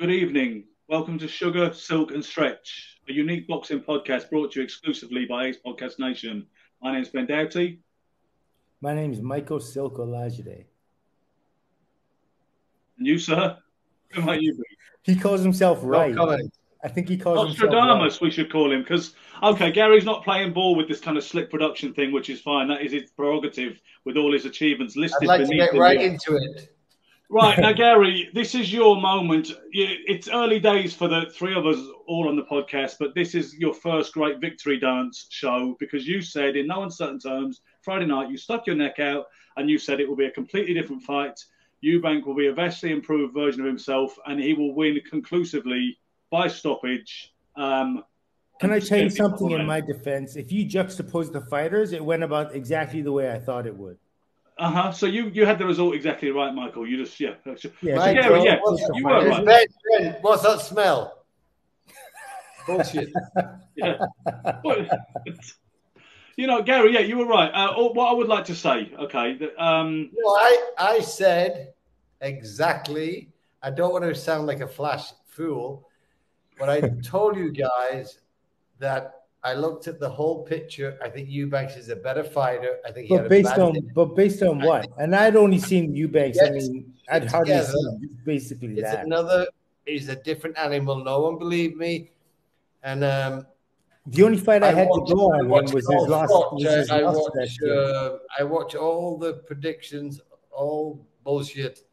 Good evening. Welcome to Sugar, Silk and Stretch, a unique boxing podcast brought to you exclusively by Ace Podcast Nation. My name is Ben. My name is Michael Silkolajide. And you, sir? Who might you be? He calls himself right. I think he calls himself Nostradamus, we should call him, because, okay, Gary's not playing ball with this kind of slick production thing, which is fine. That is his prerogative with all his achievements listed. I'd like to get right into it. Right, now, Gary, this is your moment. It's early days for the three of us all on the podcast, but this is your first great victory dance show because you said, in no uncertain terms, Friday night, you stuck your neck out and you said it will be a completely different fight. Eubank will be a vastly improved version of himself and he will win conclusively by stoppage. Can I tell you something in my defense? If you juxtapose the fighters, it went about exactly the way I thought it would. So you had the result exactly right, Michael. You just you were right. Ben, what's that smell? Bullshit. Yeah. Gary, you were right. What I would like to say, okay. I said exactly. I don't want to sound like a flash fool, but I told you guys that I looked at the whole picture. I think Eubanks is a better fighter. I think, based on what? And I'd only seen Eubanks. I mean, I'd hardly seen basically that. He's a different animal. No one believed me, and the only fight I had to go on him was his last. I watch all the predictions, all bullshit.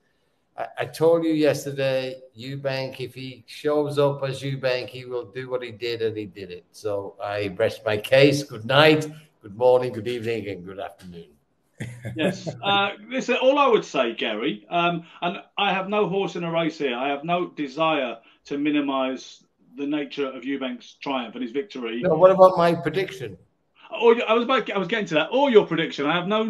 I told you yesterday, Eubank, if he shows up as Eubank, he will do what he did, and he did it. So I rest my case. Good night, good morning, good evening, and good afternoon. Yes. Listen, all I would say, Gary, and I have no horse in a race here. I have no desire to minimise the nature of Eubank's triumph and his victory. No, what about my prediction? I was getting to that. Or your prediction. I have no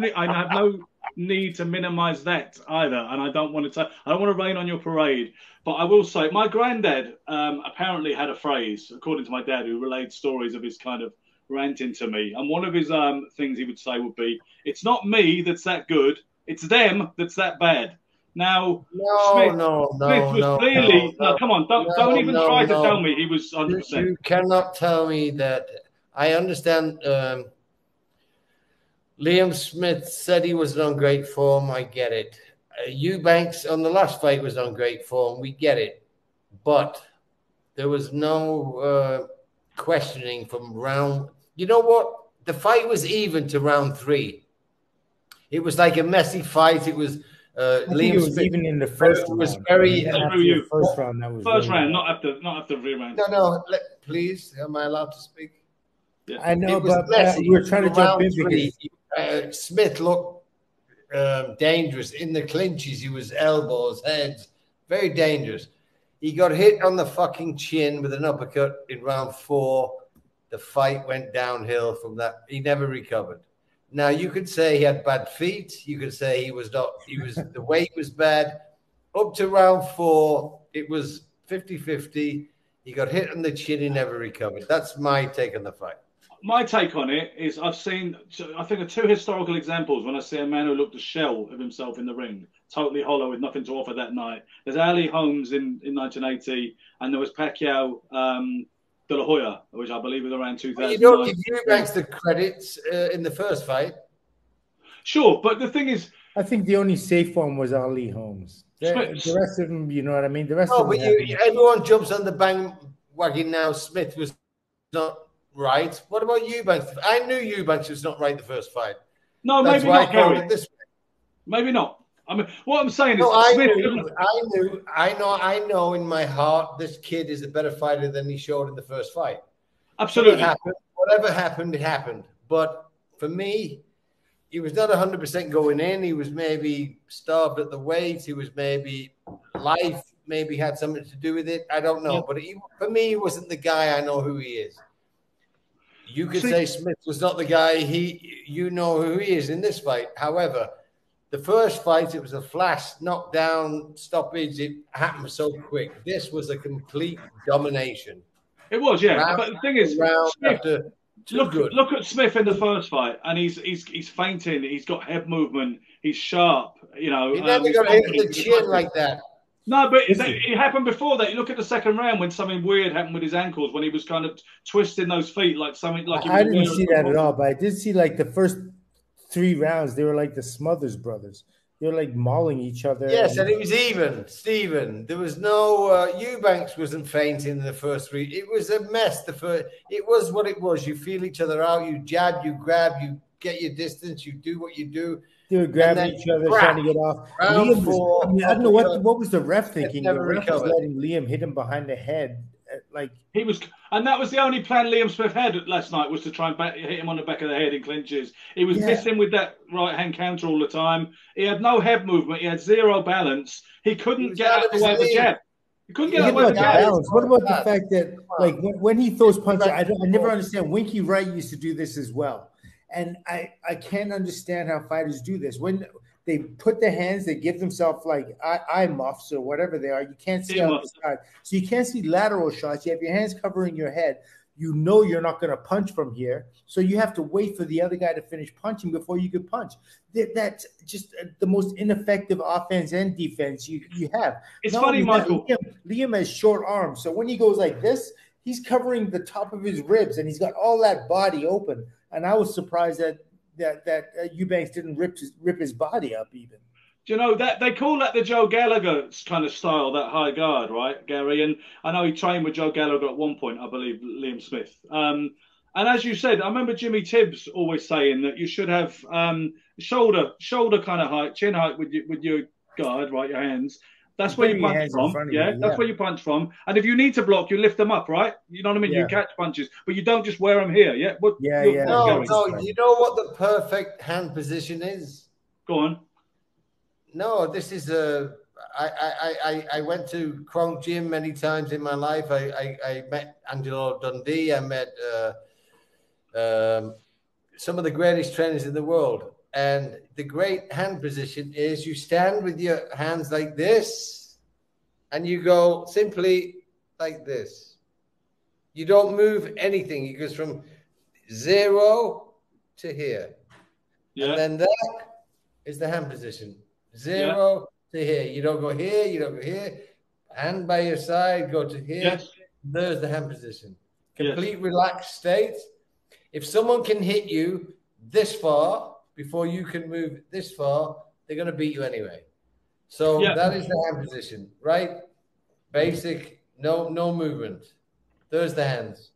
need to minimise that either, and I don't want to rain on your parade. But I will say, my granddad apparently had a phrase, according to my dad, who relayed stories of his kind of ranting to me. And one of his things he would say would be, "It's not me that's that good; it's them that's that bad." Now, Smith was clearly. Come on, don't even try to tell me he was 100%. You cannot tell me that. I understand. Liam Smith said he was on great form. I get it. Eubanks on the last fight was on great form. We get it. But there was no questioning from round. You know what? The fight was even to round 3. It was like a messy fight. It was Liam Smith even in the first round. Was very first round. That was first round, not after reround. No. Please, am I allowed to speak? Yeah. I know, but we're trying to jump in because Smith looked dangerous in the clinches. He was elbows, heads, very dangerous. He got hit on the fucking chin with an uppercut in round 4. The fight went downhill from that. He never recovered. Now, you could say he had bad feet. You could say the weight was bad. Up to round 4, it was 50-50. He got hit on the chin. He never recovered. That's my take on the fight. My take on it is I've seen, I think, 2 historical examples when I see a man who looked a shell of himself in the ring, totally hollow with nothing to offer that night. There's Ali Holmes in 1980, and there was Pacquiao De La Hoya, which I believe was around 2000. You don't give Eubanks the credits in the first fight. Sure, but the thing is, I think the only safe one was Ali Holmes. The rest of them, you know what I mean? The rest of them. Everyone jumps on the bandwagon now. Smith was not right. What about Eubanks? I knew Eubanks was not right the first fight. No, maybe not, Gary. Maybe not. I mean, what I'm saying is, I know in my heart this kid is a better fighter than he showed in the first fight. Absolutely. Whatever happened, it happened. But for me, he was not 100% going in. He was maybe starved at the weight. He was maybe life maybe had something to do with it. I don't know. But for me, he wasn't the guy. I know who he is. You could say Smith was not the guy. You know who he is in this fight. However, the first fight, it was a flash, knockdown, stoppage. It happened so quick. This was a complete domination. It was, yeah. But the thing is, look at Smith in the first fight, and he's fainting. He's got head movement. He's sharp. You know, he never got hit in the chin like that. No, but Listen, it happened before that. You look at the second round when something weird happened with his ankles when he was kind of twisting those feet like something like he was I didn't aware of see the that at problem. all, but I did see like the first 3 rounds. They were like the Smothers brothers. They were like mauling each other, Yes, and and it was even, Stephen. There was no Eubanks wasn't fainting in the first three. It was a mess. It was what it was. You feel each other out. You jab, you grab, you get your distance. You do what you do, they were and grabbing then each other, trying crack. to get off. Round Liam was. I four, mean, I don't know uppercut. what was the ref It thinking. The never ref was recovered. letting Liam hit him behind the head, like. He was, and that was the only plan Liam Smith had last night was to try and hit him on the back of the head in clinches. He was Yeah, missing with that right hand counter all the time. He had no head movement. He had zero balance. He He couldn't was get out out of the his way of a league. jab. He couldn't get out forget the way of about a the jab. balance. What about the Come fact that, like, on. when he throws punches, I never Come understand. Winky Wright used to do this as well, and I can't understand how fighters do this. When they put their hands, they give themselves like eye muffs or whatever they are. You can't see out the side, so you can't see lateral shots. You have your hands covering your head. You know you're not going to punch from here, so you have to wait for the other guy to finish punching before you could punch. That's just the most ineffective offense and defense you have. It's Not funny, only that, Michael. Liam has short arms, so when he goes like this, he's covering the top of his ribs, and he's got all that body open. And I was surprised that Eubanks didn't rip his body up even. Do you know that they call that the Joe Gallagher kind of style, that high guard, right, Gary? And I know he trained with Joe Gallagher at one point, I believe, Liam Smith. And as you said, I remember Jimmy Tibbs always saying that you should have shoulder kind of height, chin height with your guard, right, your hands. That's where Putting you your punch hands in from. front of Yeah, you, that's where you punch from. And if you need to block, you lift them up, right? You know what I mean? You yeah, catch punches, but you don't just wear them here. Yeah. yeah. No, Gary? no. You know what the perfect hand position is? Go on. No, this is a. I went to Kronk Gym many times in my life. I met Angelo Dundee. I met some of the greatest trainers in the world. And the great hand position is you stand with your hands like this, and you go simply like this. You don't move anything. It goes from 0 to here. Yeah. And then that is the hand position. 0 to here. You don't go here, you don't go here. Hand by your side, go to here. Yes. There's the hand position. Yes. Complete relaxed state. If someone can hit you this far before you can move this far, they're going to beat you anyway. So that is the hand position, right? Basic, no movement. There's the hands.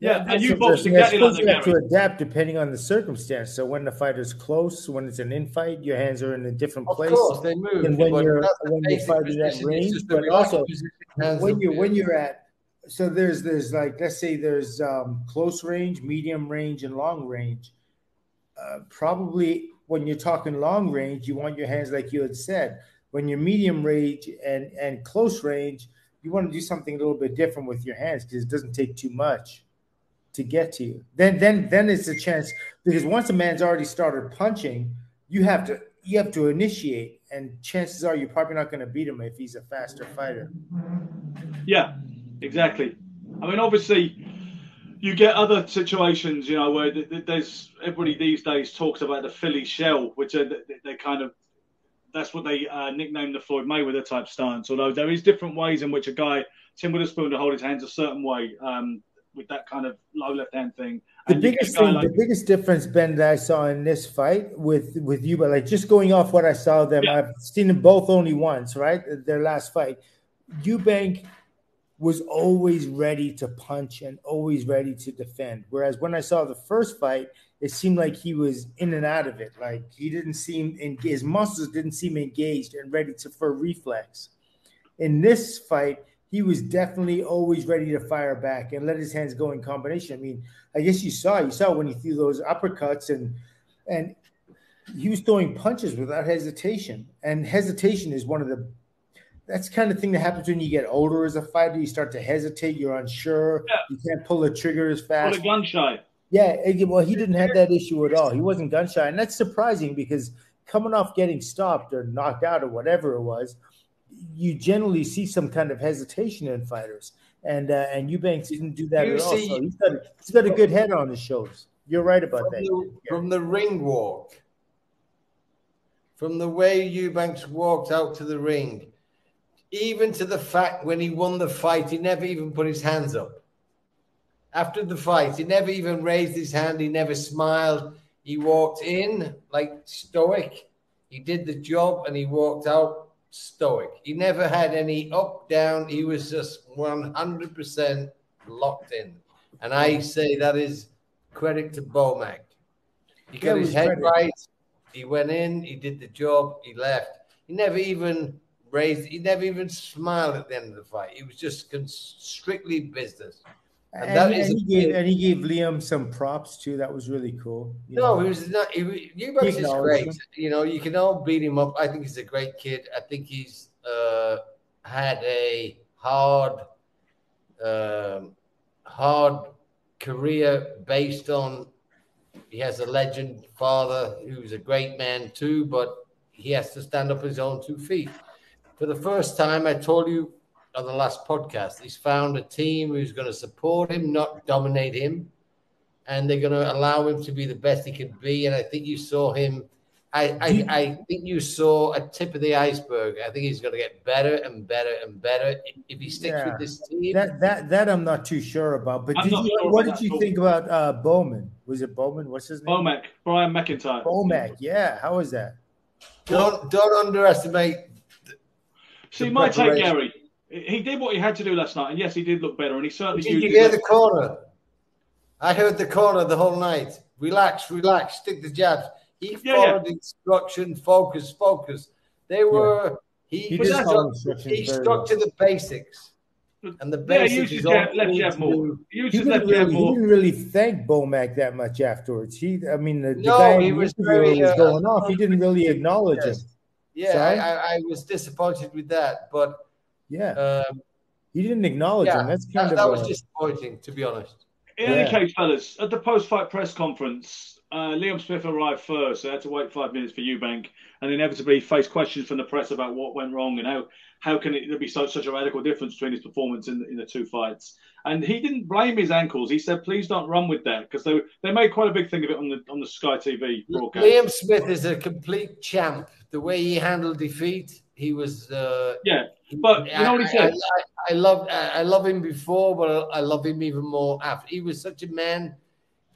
Yeah, and that's you boxed interesting. exactly I like suppose that, you have to Gary. adapt depending on the circumstance. So when the fighter's close, when it's an infight, your hands are in a different Of place. course, they move. And when but you're that's the basic fighting at position. It's range, just the but relaxed also position, hands when up you're here. when you're at, so there's like, let's say there's close range, medium range, and long range. Probably when you're talking long range, you want your hands like you had said. When you're medium range and close range, you want to do something a little bit different with your hands because it doesn't take too much to get to you. Then it's a chance, because once a man's already started punching, you have to initiate, and chances are you're probably not going to beat him if he's a faster fighter. Yeah, exactly. I mean, obviously, you get other situations, you know, where there's everybody these days talks about the Philly shell, which they kind of, that's what they nicknamed the Floyd Mayweather type stance. Although there is different ways in which a guy, Tim Witherspoon, to hold his hands a certain way with that kind of low left hand thing. The biggest difference, Ben, that I saw in this fight with you, but like just going off what I saw them, I've seen them both only once, right? Their last fight. Eubank was always ready to punch and always ready to defend. Whereas when I saw the first fight, it seemed like he was in and out of it. Like he didn't seem, his muscles didn't seem engaged and ready for reflex. In this fight, he was definitely always ready to fire back and let his hands go in combination. I mean, I guess you saw when he threw those uppercuts and he was throwing punches without hesitation. And hesitation is that's the kind of thing that happens when you get older as a fighter. You start to hesitate. You're unsure. Yeah. You can't pull the trigger as fast. Pull a gun shy. Yeah, well, he didn't have that issue at all. He wasn't gun shy. And that's surprising because coming off getting stopped or knocked out or whatever it was, you generally see some kind of hesitation in fighters. And Eubanks didn't do that at all. So he's got a good head on his shoulders. You're right about that. From the ring walk, from the way Eubanks walked out to the ring, even to the fact when he won the fight, he never even put his hands up. After the fight, he never even raised his hand. He never smiled. He walked in like stoic. He did the job and he walked out stoic. He never had any up, down. He was just 100% locked in. And I say that is credit to Eubank. He got his head right. He went in. He did the job. He left. He never even smiled at the end of the fight. It was just strictly business. And he gave Liam some props too. That was really cool. He was not. Eubank is great. You know, you can all beat him up. I think he's a great kid. I think he's had a hard career based on. He has a legend father who's a great man too, but he has to stand up on his own 2 feet. For the first time, I told you on the last podcast, he's found a team who's going to support him, not dominate him, and they're going to allow him to be the best he can be. And I think you saw him. I think you saw a tip of the iceberg. I think he's going to get better and better and better if he sticks with this team. That I'm not too sure about. But what did you think about Bowman? Was it Bowman? What's his name? Eubank, Brian McIntyre. Eubank, yeah. How was that? Don't underestimate. See, my take, Gary. He did what he had to do last night, and yes, he did look better, and he certainly. Did you hear the corner? I heard the corner the whole night. Relax, stick the jabs. He followed instruction, focus. They were he stuck to the basics. And the basics is all left jab more. He didn't really thank Eubank that much afterwards. The guy he was going off. He didn't really acknowledge him. Yeah, I was disappointed with that, but he didn't acknowledge him. That's that was disappointing, to be honest. In any case, fellas, at the post-fight press conference, Liam Smith arrived first. So they had to wait 5 minutes for Eubank, and inevitably faced questions from the press about what went wrong and how can there be such a radical difference between his performance in the 2 fights. And he didn't blame his ankles. He said, "Please don't run with that," because they made quite a big thing of it on the Sky TV broadcast. Liam Smith is a complete champ. The way he handled defeat, he was. But you know what he said. I love him before, but I love him even more after. He was such a man.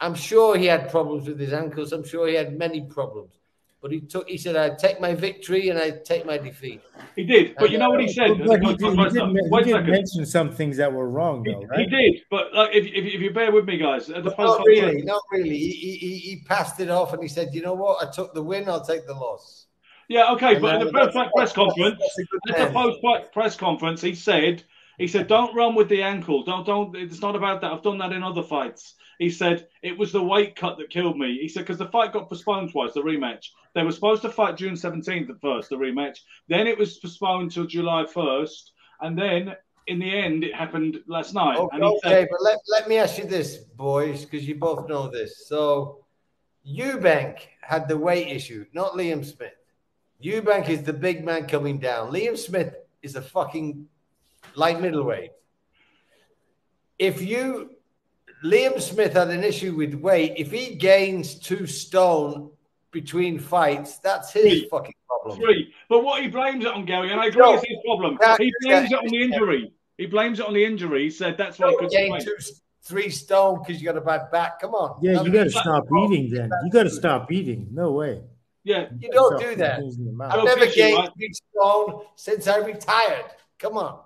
I'm sure he had problems with his ankles. I'm sure he had many problems. But he said, "I'd take my victory and I'd take my defeat." He did, but you know what he said. He did mention some things that were wrong, though, right? He did, but if you bear with me, guys, at the not really. He passed it off and he said, "You know what? I took the win. I'll take the loss." Yeah, okay, but at the post-fight press conference, he said, "Don't run with the ankle. Don't. It's not about that. I've done that in other fights." He said, "It was the weight cut that killed me." He said, because the fight got postponed twice, the rematch. They were supposed to fight June 17th at first, the rematch. Then it was postponed till July 1st. And then, in the end, it happened last night. Okay, but let me ask you this, boys, because you both know this. So, Eubank had the weight issue, not Liam Smith. Eubank is the big man coming down. Liam Smith is a fucking light middleweight. Liam Smith had an issue with weight. If he gains 2 stone between fights, that's his fucking problem. 3. But what he blames it on, Gary, and I agree it's his problem. He blames it on the injury. He blames it on the injury. He said that's why he couldn't gain 3 stone because you got a bad back. Come on. Yeah, you got to stop eating then. You got to stop eating. No way. Yeah. You don't do that. I've never gained 3 stone since I retired. Come on.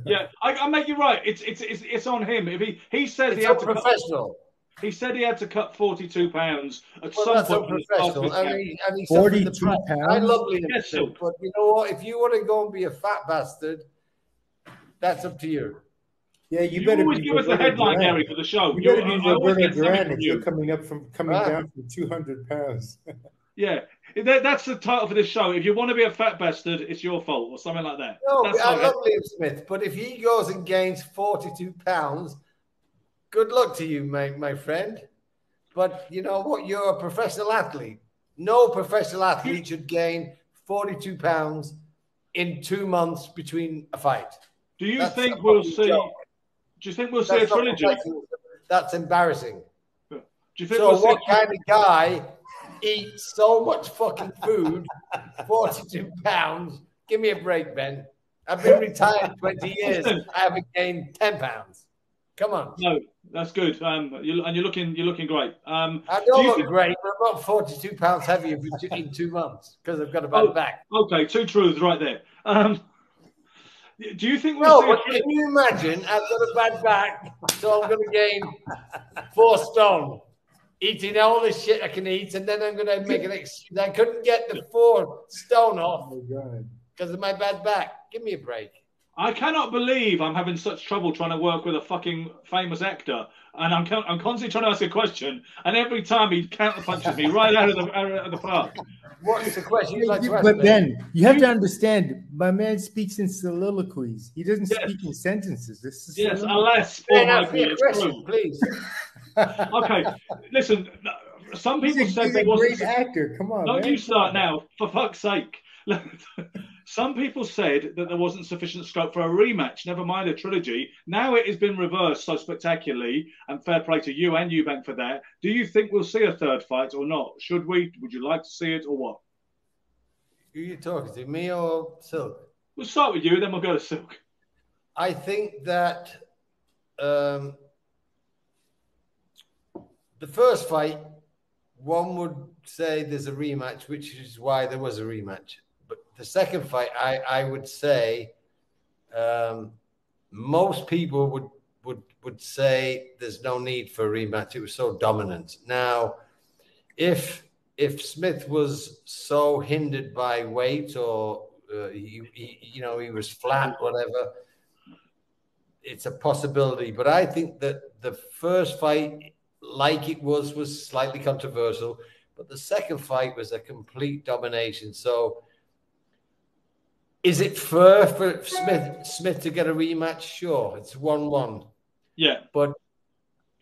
Yeah, I make you right. It's on him. If he said he had to professional. He said he had to cut 42 pounds at some point. Professional. And he 42 pounds. I love Liam Smith, but you know what? If you want to go and be a fat bastard, that's up to you. Yeah, you better always give us the headline, Gary, for the show. You better be Roberto Duran if you're coming down from 200 pounds. Yeah, that's the title for this show. If you want to be a fat bastard, it's your fault, or something like that. No, I love Liam Smith, but if he goes and gains 42 pounds, good luck to you, my friend. But you know what? You're a professional athlete. No professional athlete should gain 42 pounds in 2 months between a fight. Do you think we'll see? Do you think we'll see a trilogy? That's embarrassing. Do you think so? What kind of guy eats so much fucking food? 42 pounds. Give me a break, Ben. I've been retired 20 years. Listen. I haven't gained 10 pounds. Come on. No, that's good. You're looking great. I don't look great, but I'm about 42 pounds heavier in 2 months because I've got a bad back. Okay, two truths right there. Do you think we'll see? Can you imagine? I've got a bad back, so I'm going to gain 4 stone, eating all the shit I can eat, and then I'm going to make an excuse. I couldn't get the 4 stone off because of my bad back. Give me a break. I cannot believe I'm having such trouble trying to work with a fucking famous actor, and I'm constantly trying to ask a question, and every time he counterpunches me right out of the park. What's the question you'd like to ask? But Ben, you have to understand, my man speaks in soliloquies. He doesn't speak in sentences. This is alas, Ben, ask me a question, please. Okay, listen. Some people said there was a great actor. Come on, don't you start now, for fuck's sake. Some people said that there wasn't sufficient scope for a rematch, never mind a trilogy. Now it has been reversed so spectacularly, and fair play to you and Eubank for that. Do you think we'll see a third fight or not? Should we? Would you like to see it or what? Who are you talking to, me or Silk? We'll start with you, then we'll go to Silk. I think that the first fight, one would say there's a rematch, which is why there was a rematch. But the second fight, I would say most people would say there's no need for a rematch. It was so dominant. Now, if Smith was so hindered by weight or he was flat, whatever, it's a possibility. But I think that the first fight, like it was slightly controversial, but the second fight was a complete domination. So is it fair for Smith to get a rematch? Sure, it's 1-1. Yeah. But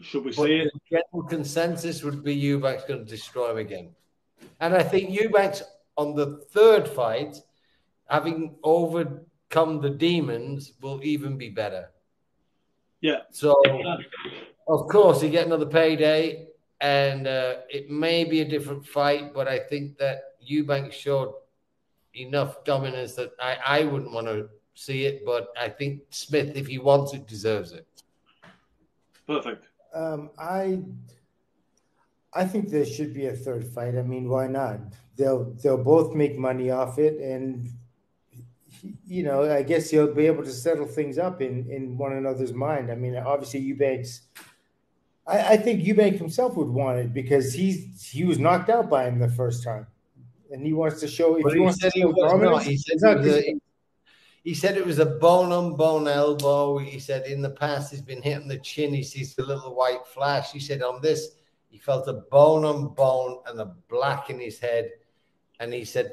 should we see it? The general consensus would be Eubank's going to destroy him again. And I think Eubank's on the third fight, having overcome the demons, will even be better. Yeah. So, of course, you get another payday, and it may be a different fight, but I think that Eubank showed enough dominance that I wouldn't want to see it, but I think Smith, if he wants it, deserves it. Perfect. I think there should be a third fight. I mean, why not? They'll both make money off it, and I guess he'll be able to settle things up in one another's mind. I mean, obviously Eubank's. I think Eubank himself would want it because he was knocked out by him the first time, and he wants to show. If he wants to show dominance, he said it was a bone-on-bone elbow. He said in the past he's been hitting the chin. He sees the little white flash. He said on this he felt a bone-on-bone and a black in his head. And he said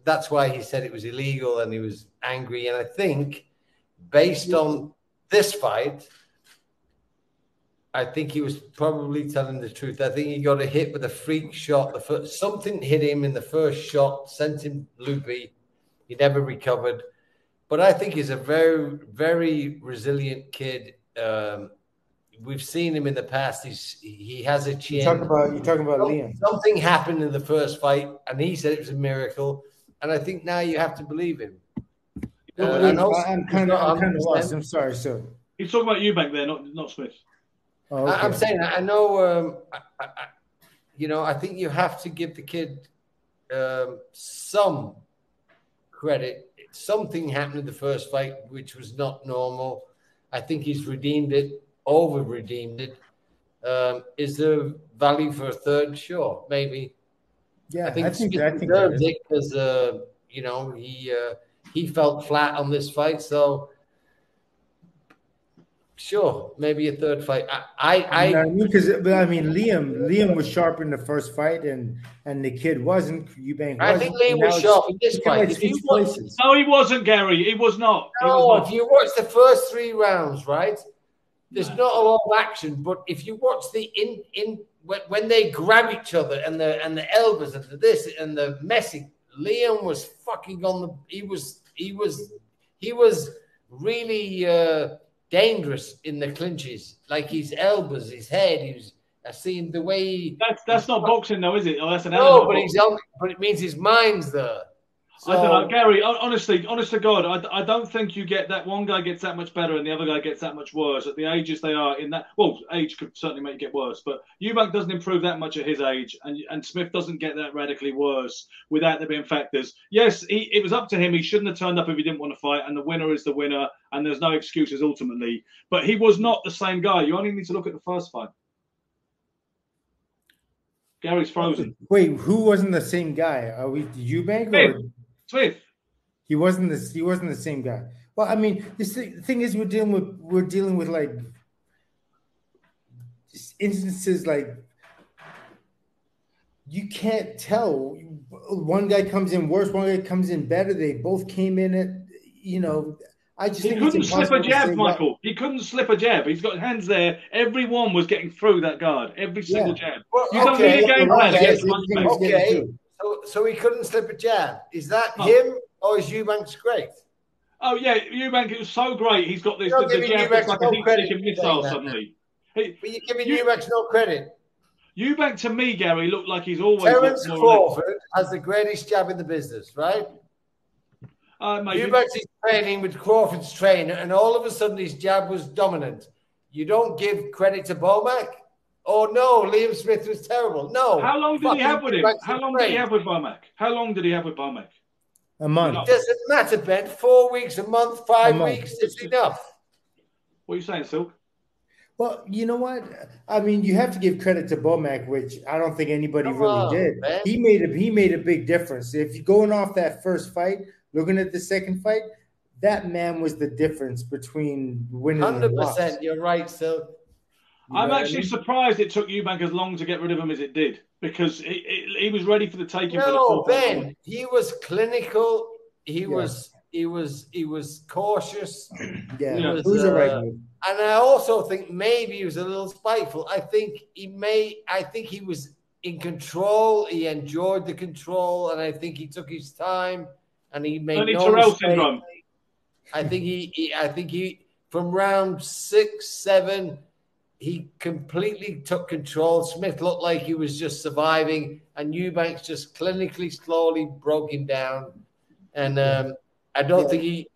that's why he said it was illegal and he was angry. And I think based on this fight, I think he was probably telling the truth. I think he got a hit with a freak shot. Something hit him in the first shot, sent him loopy. He never recovered. But I think he's a very, very resilient kid. We've seen him in the past. He has a chin. You're talking about Liam. Something happened in the first fight, and he said it was a miracle. And I think now you have to believe him. I'm kind of lost. I'm sorry, sir. He's talking about Eubank there, not Smith. Oh, okay. I'm saying I know. I think you have to give the kid some credit. Something happened in the first fight which was not normal. I think he's redeemed it. Over-redeemed it. Is there value for a third? Sure, maybe. Yeah, I think he deserves it because he felt flat on this fight. So sure, maybe a third fight. Because Liam was sharp in the first fight, and the kid wasn't. Eubank. I think Liam was sharp in this fight. No, he wasn't, Gary. He was not. No, if you watch the first 3 rounds, right? There's not a lot of action, but if you watch the when they grab each other and the elbows and the messing, Liam was fucking on the. He was really dangerous in the clinches, like his elbows, his head. I seen the way. That's not boxing though, is it? Oh, that's an no, but but it means his mind's there. I don't know, Gary. Honestly, honest to God, I don't think you get that one guy gets that much better and the other guy gets that much worse at the ages they are in that. Well, age could certainly make it get worse, but Eubank doesn't improve that much at his age, and Smith doesn't get that radically worse without there being factors. Yes, it was up to him. He shouldn't have turned up if he didn't want to fight, and the winner is the winner, and there's no excuses ultimately. But he was not the same guy. You only need to look at the first fight. Gary's frozen. Wait, who wasn't the same guy? Are we Eubank or Smith? He wasn't the same guy. Well, I mean, the thing is, we're dealing with like instances like you can't tell. One guy comes in worse, one guy comes in better. They both came in at, I just think couldn't slip a jab, Michael. He couldn't slip a jab. He's got hands there. Everyone was getting through that guard. Every single jab. Well, you don't need a game plan. Okay. So he couldn't slip a jab. Is that him or is Eubanks great? Oh yeah, Eubank. It was so great. He's got this. The jab looks like a deep-taken missile suddenly. But you're giving Eubanks no credit. Eubank to me, Gary, looked like he's always. Terence Crawford has the greatest jab in the business, right? Eubanks is training with Crawford's trainer, and all of a sudden his jab was dominant. You don't give credit to Bomac? Oh no, Liam Smith was terrible. No. How long did he have with him? How long did he have with Bomac? How long did he have with Bomac? A month. It doesn't matter, Ben. 4 weeks, a month, 5 weeks, it's enough. What are you saying, Silk? Well, you know what? I mean, you have to give credit to Bomac, which I don't think anybody really did. Man. He made a big difference. If you're going off that first fight, looking at the second fight, that man was the difference between winning 100%, and loss. 100%. You're right, Silk. I'm actually surprised it took Eubank as long to get rid of him as it did, because he was ready for the taking. No, Ben, he was clinical. He was cautious. Yeah, it was a right move. And I also think maybe he was a little spiteful. I think he was in control. He enjoyed the control, and I think he took his time and he made no mistake. I think he from round 6, 7. He completely took control. Smith looked like he was just surviving, and Eubanks just clinically, slowly broke him down. And I don't think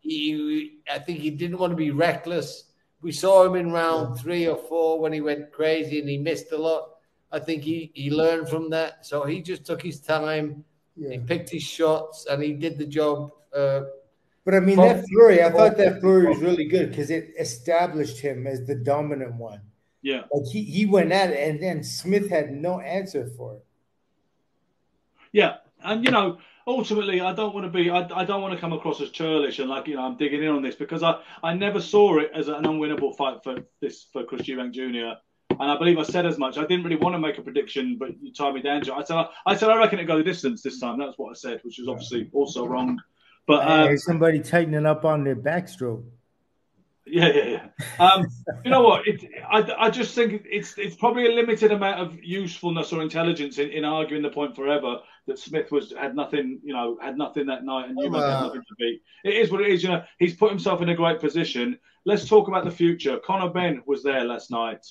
I think he didn't want to be reckless. We saw him in round 3 or 4 when he went crazy and he missed a lot. I think he learned from that. So he just took his time. Yeah. He picked his shots and he did the job. But I mean, that flurry, I thought that flurry was really good because it established him as the dominant one. Yeah, like he went at it, and then Smith had no answer for it. Yeah, and ultimately, I don't want to come across as churlish and like I'm digging in on this, because I never saw it as an unwinnable fight for Chris Eubank Jr. And I believe I said as much. I didn't really want to make a prediction, but you tied me down. I said I reckon it'd go the distance this time. That's what I said, which was obviously also wrong. But somebody tightening up on their backstroke. Yeah. You know what? I just think it's probably a limited amount of usefulness or intelligence in arguing the point forever that Smith had nothing that night and Eubank had nothing to beat. It is what it is. He's put himself in a great position. Let's talk about the future. Conor Benn was there last night,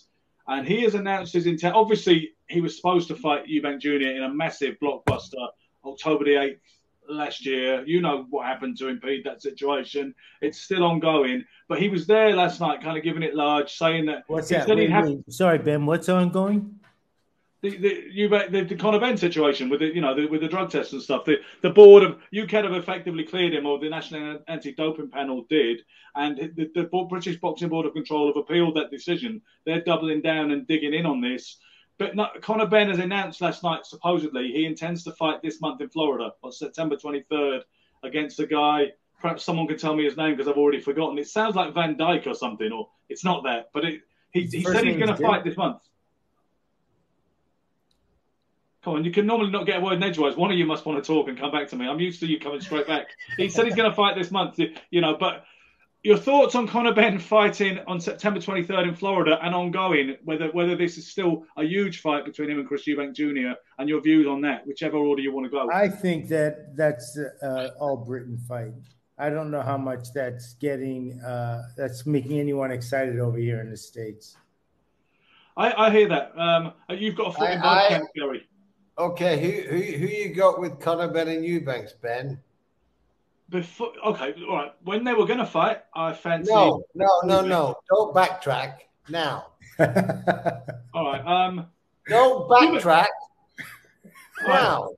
and he has announced his intent. Obviously, he was supposed to fight Eubank Jr. in a massive blockbuster October the 8th. Last year, you know what happened to impede that situation. It's still ongoing, but he was there last night, kind of giving it large, saying that. What's that? Sorry, Ben. What's ongoing? The Conor Benn situation with with the drug tests and stuff. The board of UKAD have effectively cleared him, or the National Anti-Doping Panel did, and the British Boxing Board of Control have appealed that decision. They're doubling down and digging in on this. But Conor Benn has announced last night, supposedly, he intends to fight this month in Florida on September 23rd against a guy. Perhaps someone can tell me his name because I've already forgotten. It sounds like Van Dyke or something, or it's not that. But he said he's going to fight this month. Come on, you can normally not get a word in edgewise. One of you must want to talk and come back to me. I'm used to you coming straight back. He said he's going to fight this month, but... Your thoughts on Conor Benn fighting on September 23rd in Florida and ongoing, whether this is still a huge fight between him and Chris Eubank Jr. and your views on that, whichever order you want to go. I think that's all Britain fight. I don't know how much that's making anyone excited over here in the States. I hear that. You've got a foot in both camps, Gary. Okay, who you got with Conor Benn and Eubanks, Ben? Before, okay, all right. When they were going to fight, I fancied. No. Don't backtrack now. All right. Don't backtrack now.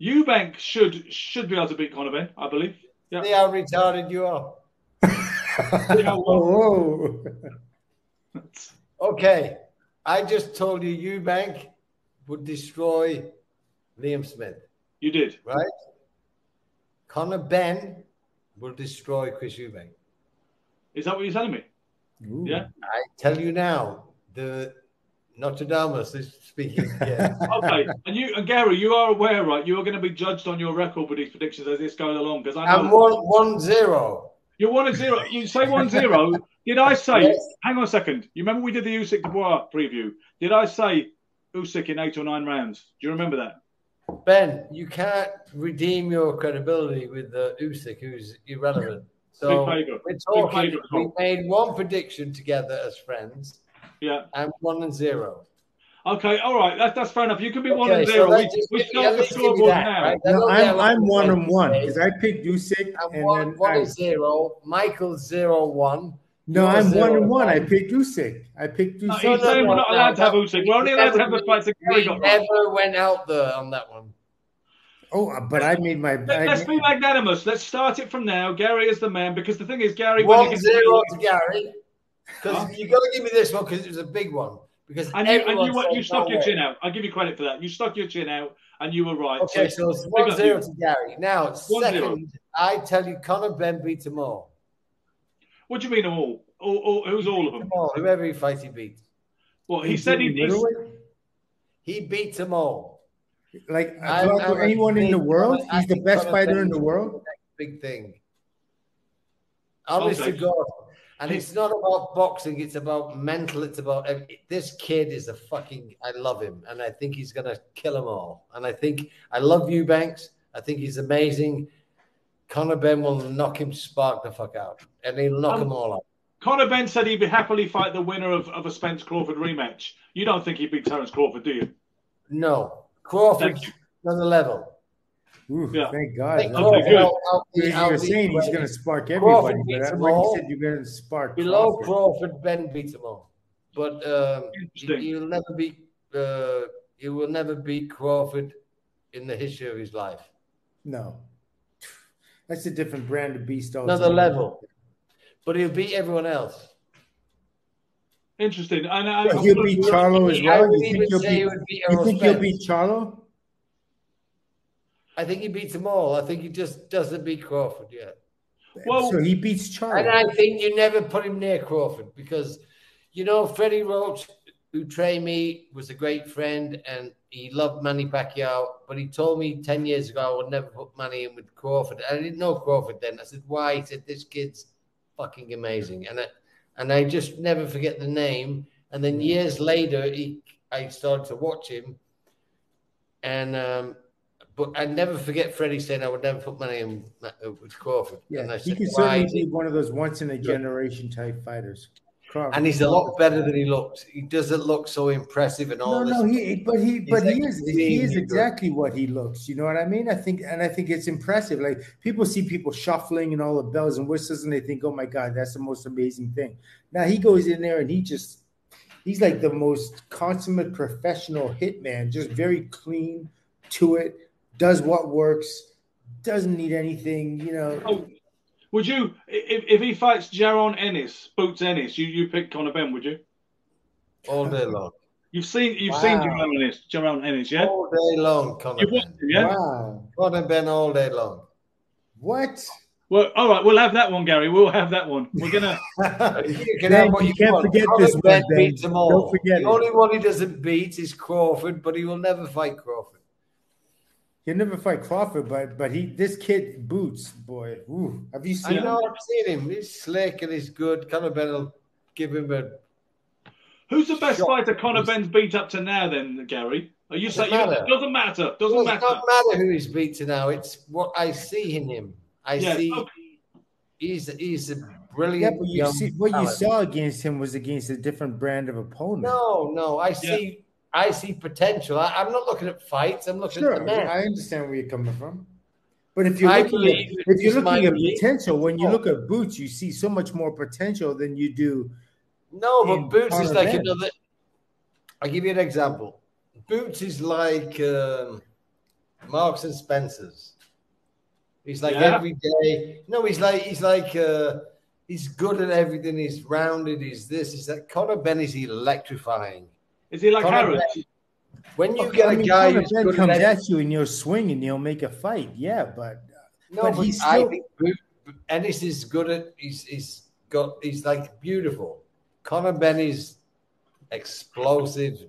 Eubank should be able to beat Conor Benn, I believe. Yeah. See how retarded you are. Whoa. Okay, I just told you Eubank would destroy Liam Smith. You did, right? Conor Benn will destroy Chris Eubank. Is that what you're telling me? Ooh. Yeah. I tell you now, the Nostradamus is speaking. Yeah. Okay, and Gary, you are aware, right? You are going to be judged on your record with these predictions as this goes along, because I know I'm 1-0. You're 1-0. You say 1-0. Did I say? Yes. Hang on a second. You remember we did the Usyk Dubois preview? Did I say Usyk in 8 or 9 rounds? Do you remember that? Ben, you can't redeem your credibility with Usyk, who's irrelevant. So we're talking. We made one prediction together as friends. Yeah. I'm 1-0. Okay, all right. That's fair enough. You can be 1-0. So we start the scoreboard now. Right? No, I'm 1-1 because I picked Usyk. I'm 1-0. Michael's 0-1. No, I'm 1-1. I picked Usyk. No, he's saying we're not allowed to have Usyk. We're only allowed to have the fights that Gary got. Never went out there on that one. Oh, but I made my. Let's be magnanimous. Let's start it from now. Gary is the man, because the thing is, Gary. 1-0 to Gary. Because you got to give me this one because it was a big one. Because you stuck your chin out. I'll give you credit for that. You stuck your chin out, and you were right. Okay, so it's 1-0 to Gary. Now, second, I tell you, Conor Benn beats them all. What do you mean all? Who's all of them? Whoever he fights, he beats. Well, he said he beats them all. Like anyone in the world, he's the best fighter in the world. Big thing. Honest to God. And it's not about boxing. It's about mental. It's about this kid is I love him. And I think he's going to kill them all. And I love Eubanks. I think he's amazing. Conor Benn will knock him spark the fuck out. And he'll knock them all out. Conor Benn said he'd happily fight the winner of a Spence Crawford rematch. You don't think he'd beat Terence Crawford, do you? No. Crawford's another level. Ooh, yeah. Thank God. You were saying he's going to spark everybody. But when you said you're going to spark below Crawford, Benn beats them all. But he'll never beat Crawford in the history of his life. No. That's a different brand of beast. Another level. But he'll beat everyone else. Interesting. He'll beat Charlo as well. You think he'll beat Charlo? I think he beats them all. I think he just doesn't beat Crawford yet. Well, so he beats Charlo. And I think you never put him near Crawford because, Freddie Roach, who trained me, was a great friend and he loved Manny Pacquiao. But he told me 10 years ago I would never put Manny in with Crawford. I didn't know Crawford then. I said, why? He said, this kid's fucking amazing. And I just never forget the name. And then years later, I started to watch him. And but I never forget Freddie saying I would never put money in with Crawford. Yeah, and I he could certainly be one of those once-in-a-generation type fighters. Crawford. And he's a lot better than he looks. He doesn't look so impressive and all this. No, he is exactly what he looks. You know what I mean? I think it's impressive. Like people see people shuffling and all the bells and whistles, and they think, "Oh my God, that's the most amazing thing." Now he goes in there and he's like the most consummate professional hitman, just very clean to it. Does what works, doesn't need anything, Oh, would you, if he fights Jaron Ennis, Boots Ennis, you pick Conor Benn, would you? All day long. You've seen Jaron Ennis, yeah? All day long, Conor Benn. Yeah? Wow. Conor Benn all day long. What? Well, all right, we'll have that one, Gary. We'll have that one. We're gonna. you can't forget this one. Beats them all. Don't forget the only one he doesn't beat is Crawford, but he will never fight Crawford. He'll never fight Crawford, but this kid Boots, boy. Ooh, have you seen him? I've seen him. He's slick and he's good. Conor Benn will give him a. Who's the best fighter Conor Benn's beat up to now, then, Gary? Are you saying it doesn't matter? It doesn't matter who he's beat to now. It's what I see in him. He's a brilliant. Yeah, but what you saw against him was against a different brand of opponent. No, I see potential. I'm not looking at fights. I'm looking at the man. I understand where you're coming from. But if you're I looking believe at if you're this might looking at be. potential, when you look at Boots, you see so much more potential than you do. No, but Boots is Conor like Benn. another. I'll give you an example. Boots is like Marks and Spencers. He's like every day. No, he's like he's good at everything. He's rounded. He's this. He's that. Conor Benn is electrifying. Is he like Harris? When you get a guy Conor who's Benn good comes at at you and you're swinging, he'll make a fight. Yeah, but he's still. I think Ennis is good at. He's like beautiful. Conor Benn is explosive,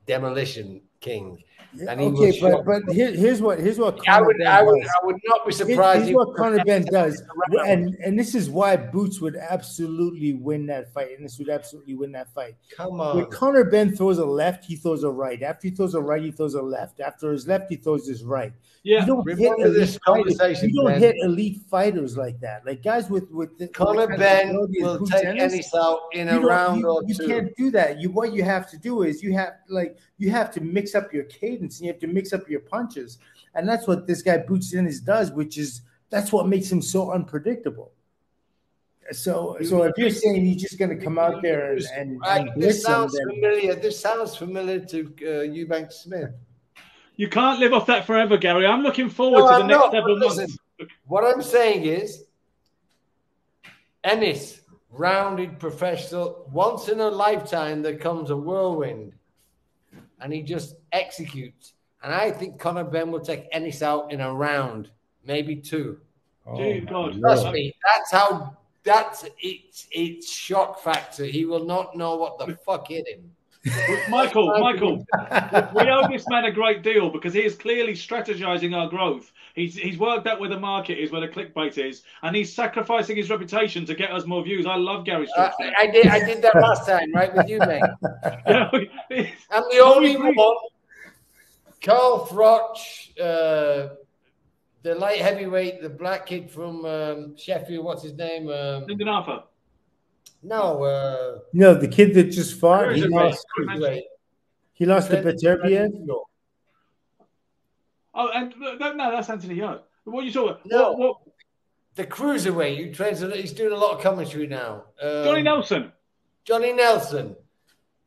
demolition king. And but here's what I would not be surprised. Here's what Conor Benn does, and this is why Boots would absolutely win that fight, and this would absolutely win that fight. Come on, when Conor Benn throws a left, he throws a right. After he throws a right, he throws a left. After his left, he throws his right. Yeah, you don't hit elite fighters like that. Like guys with Conor Benn will take Ennis out in a round or two. You can't do that. What you have to do is you have to mix up your cadence and you have to mix up your punches, and that's what this guy Boots Ennis does, that's what makes him so unpredictable. So if you're saying he's just going to come out there and this sounds familiar. This sounds familiar to Eubank Smith. You can't live off that forever, Gary. I'm looking forward to the next 7 months. What I'm saying is, Ennis, rounded professional, once in a lifetime there comes a whirlwind, and he just executes. And I think Conor Benn will take Ennis out in a round, maybe 2. Oh, God. Trust me, that's it's shock factor. He will not know what the fuck hit him. Michael, we owe this man a great deal because he is clearly strategizing our growth. He's worked out where the market is, where the clickbait is, and he's sacrificing his reputation to get us more views. I love Gary Stokes. I did that last time, right, with you, mate. I'm the only one. Carl Froch, the light heavyweight, the black kid from Sheffield. What's his name? Lyndon Arthur. No, the kid that just fought. He lost to Beterbiev. Oh, and no, that's Anthony Young. What are you talking about? No, what? The cruiserweight who trains. He's doing a lot of commentary now. Johnny Nelson.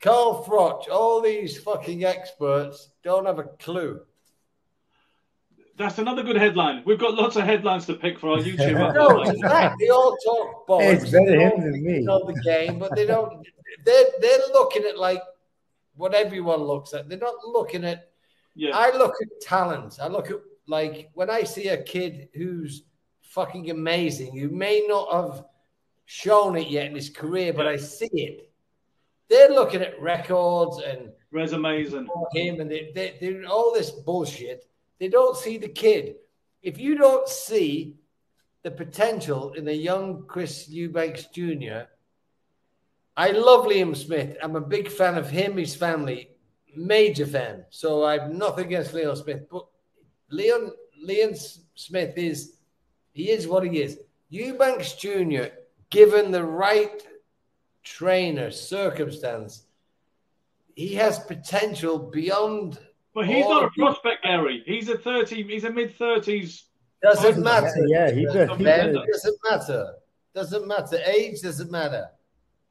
Carl Froch. All these fucking experts don't have a clue. That's another good headline. We've got lots of headlines to pick for our YouTube. No, in fact, they all talk bollocks. Hey, it's better him than me. Know the game, but they don't. They're looking at like what everyone looks at. They're not looking at. Yeah. I look at talent. I look at like when I see a kid who's fucking amazing, who may not have shown it yet in his career, but I see it. They're looking at records and resumes and him, and they're all this bullshit. They don't see the kid. If you don't see the potential in a young Chris Eubanks Jr., I love Liam Smith. I'm a big fan of him, his family, major fan. So I have nothing against Liam Smith, but Liam Smith is what he is. Eubanks Jr., given the right trainer, circumstance, he has potential beyond. But he's not a prospect, Gary. He's a mid-30s. Doesn't matter. Yeah, he doesn't matter. Doesn't matter. Age doesn't matter.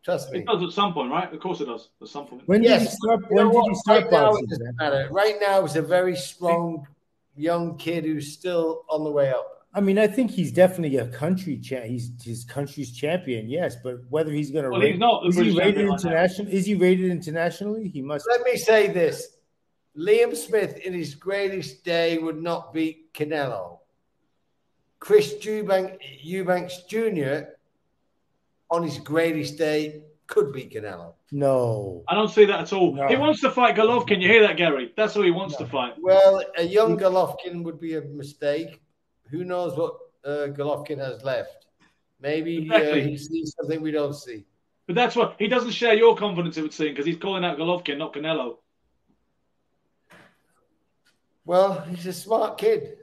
Trust me. It does at some point, right? Of course it does. At some point. When did you start boxing? It doesn't matter. Right now, he's a very strong young kid who's still on the way up. I mean, I think he's definitely a country champ. He's his country's champion, yes. But whether he's going to he's not. Is he rated internationally? Is he rated internationally? He must. Let me say this. Liam Smith, in his greatest day, would not beat Canelo. Chris Eubanks Jr., on his greatest day, could beat Canelo. No. I don't see that at all. No. He wants to fight Golovkin. You hear that, Gary? That's who he wants to fight. Well, a young Golovkin would be a mistake. Who knows what Golovkin has left? Maybe he sees something we don't see. But that's what he doesn't share your confidence, it would seem, because he's calling out Golovkin, not Canelo. Well, he's a smart kid.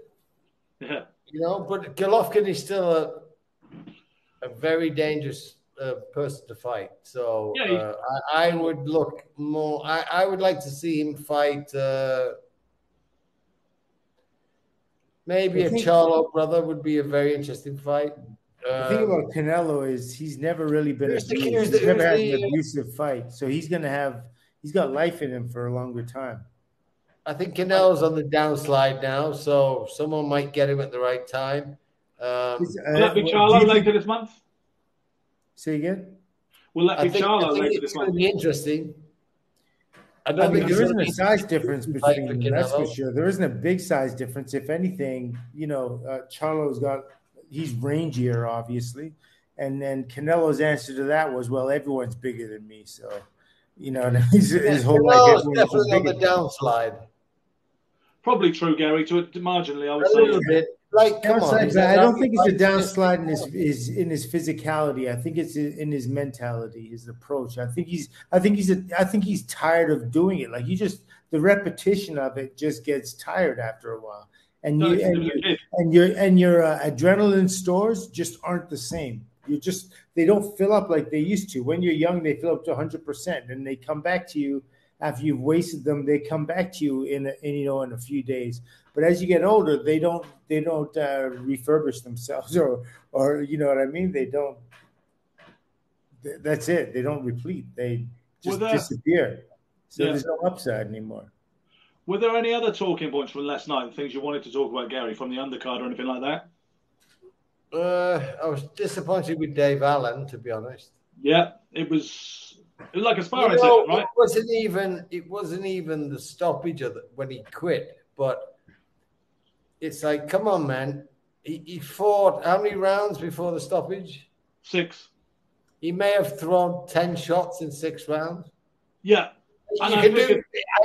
Yeah. You know, but Golovkin is still a very dangerous person to fight. So I would look more. I would like to see him fight Maybe a Charlo brother would be a very interesting fight. The thing about Canelo is he's never really been abused. He's never had an abusive fight, so he's got life in him for a longer time. I think Canelo's on the downslide now, so someone might get him at the right time. Will that be Charlo later this month? Say again? Will that be Charlo later this month? It's going to be interesting. I mean, there isn't a size difference between them, that's for sure. There isn't a big size difference. If anything, Charlo's he's rangier, obviously. And then Canelo's answer to that was, well, everyone's bigger than me. So, his whole life. Definitely on the downslide. Probably true, Gary, to marginally, I would say. A little bit. Like, come on. I don't think it's a downslide in his physicality. I think it's in his mentality, his approach. I think he's tired of doing it. Like the repetition of it just gets tired after a while. And your adrenaline stores just aren't the same. They don't fill up like they used to. When you're young, they fill up to 100%, and they come back to you after you've wasted them. They come back to you in a few days. But as you get older, they don't refurbish themselves, or you know what I mean. They don't. That's it. They don't replete. They just disappear. So there's no upside anymore. Were there any other talking points from last night? Things you wanted to talk about, Gary, from the undercard or anything like that? I was disappointed with Dave Allen, to be honest. Yeah, it was like a sparring session, right? It wasn't even the stoppage when he quit, but it's like, come on, man. He fought how many rounds before the stoppage? 6. He may have thrown 10 shots in 6 rounds. Yeah. I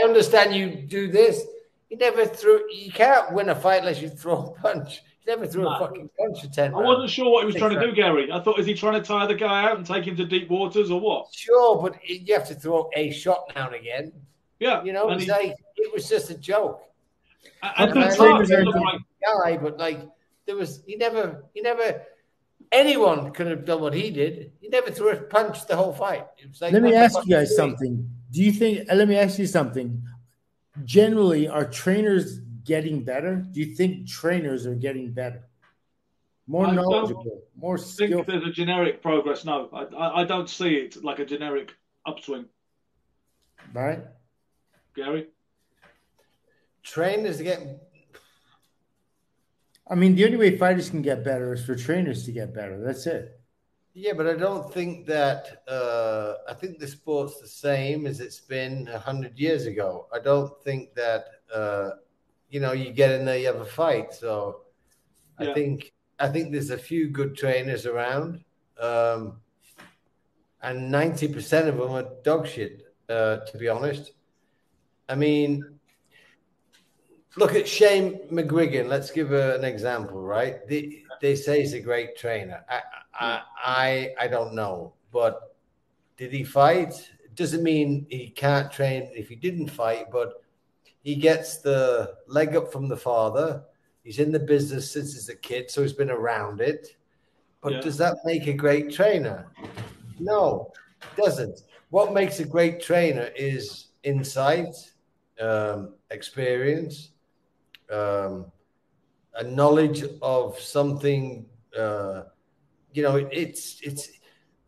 understand you do this. You can't win a fight unless you throw a punch. He never threw a fucking punch for 10 rounds. I wasn't sure what he was trying to do, Gary. I thought, is he trying to tire the guy out and take him to deep waters or what? Sure, but you have to throw a shot now and again. Yeah. It was just a joke. And guy, but anyone could have done what he did. He never threw a punch the whole fight. It was like, let me ask you guys something. Let me ask you something. Generally, are trainers getting better? Do you think trainers are getting better? More knowledgeable, more skillful? I think there's a generic progress. No, I don't see it like a generic upswing. Right? Gary? Trainers get... I mean, the only way fighters can get better is for trainers to get better. That's it. Yeah, but I don't think that... I think the sport's the same as it's been 100 years ago. I don't think that, you get in there, you have a fight. So I think there's a few good trainers around. And 90% of them are dog shit, to be honest. I mean... Look at Shane McGuigan. Let's give an example, right? They say he's a great trainer. I don't know, but did he fight? It doesn't mean he can't train if he didn't fight, but he gets the leg up from the father. He's in the business since he's a kid, so he's been around it. But does that make a great trainer? No, it doesn't. What makes a great trainer is insight, experience, a knowledge of something. It's.